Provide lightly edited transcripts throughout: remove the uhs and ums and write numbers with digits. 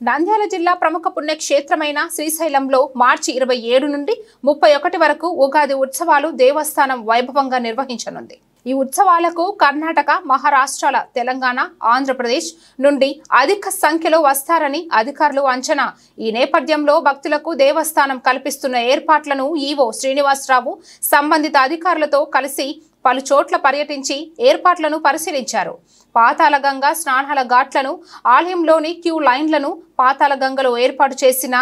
నంద్యాల జిల్లా ప్రముఖ పుణ్యక్షేత్రమైన శ్రీశైలంలో మార్చి 27 నుండి 31 వరకు ఉగాది ఉత్సవాలు దేవస్థానం వైభవంగా నిర్వహించనుంది. ఈ ఉత్సవాలకు కర్ణాటక, మహారాష్ట్రాల, తెలంగాణ, ఆంధ్రప్రదేశ్ నుండి అధిక సంఖ్యలో వస్తారని అధికారులు అంచనా. ఈ నేపథ్యంలో భక్తులకు దేవస్థానం కల్పిస్తున్న ఏర్పాట్లను ఈవో శ్రీనివాసరావు సంబంధిత అధికారులతో కలిసి పలు చోట్ల పర్యటించి ఏర్పాట్లను పరిశీలించారు. పాతాళగంగ స్నానాల ఘాట్లను, ఆలయంలోని క్యూ లైన్లను, పాతాళగంగలో ఏర్పాటు చేసిన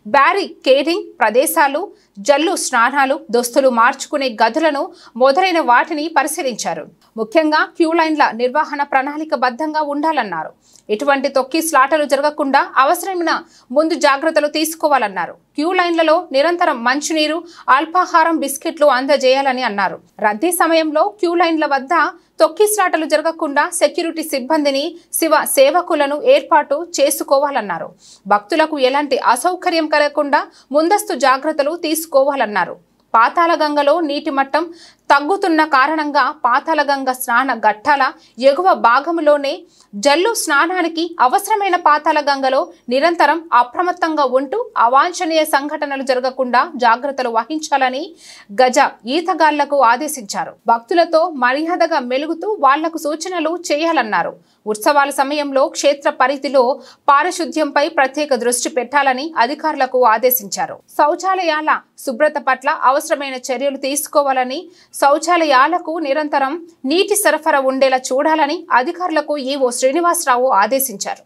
బ్యారికేడింగ్ ప్రదేశాలు, జల్లు స్నానాలు, దుస్తులు మార్చుకునే గదులను మొదలైన వాటిని పరిశీలించారు. ముఖ్యంగా క్యూ లైన్ల నిర్వహణ ప్రణాళికబద్ధంగా ఉండాలన్నారు. ఎటువంటి తొక్కిస్లాటలు జరగకుండా అవసరమైన ముందు జాగ్రత్తలు తీసుకోవాలన్నారు. క్యూ లైన్లలో నిరంతరం మంచినీరు, అల్పాహారం, బిస్కెట్లు అందజేయాలని అన్నారు. రద్దీ సమయంలో క్యూ లైన్ల వద్ద తొక్కిస్లాటలు జరగకుండా సెక్యూరిటీ సిబ్బందిని, శివ సేవకులను ఏర్పాటు చేసుకోవాలన్నారు. భక్తులకు ఎలాంటి అసౌకర్యం కలగకుండా ముందస్తు జాగ్రత్తలు తీసుకోవాలన్నారు. పాతాళగంగలో నీటి మట్టం తగ్గుతున్న కారణంగా పాతాళగంగ స్నాన ఘట్టాల ఎగువ భాగంలోనే జల్లు స్నానానికి అవసరమైన పాతాళగంగలో నిరంతరం అప్రమత్తంగా ఉంటూ అవాంఛనీయ సంఘటనలు జరగకుండా జాగ్రత్తలు వహించాలని గజ ఈతగాళ్లకు ఆదేశించారు. భక్తులతో మర్యాదగా మెలుగుతూ వాళ్లకు సూచనలు చేయాలన్నారు. ఉత్సవాల సమయంలో క్షేత్ర పరిధిలో పారిశుద్ధ్యంపై ప్రత్యేక దృష్టి పెట్టాలని అధికారులకు ఆదేశించారు. శౌచాలయాల శుభ్రత పట్ల అవసరమైన చర్యలు తీసుకోవాలని, శౌచాలయాలకు నిరంతరం నీటి సరఫరా ఉండేలా చూడాలని అధికారులకు ఈవో శ్రీనివాసరావు ఆదేశించారు.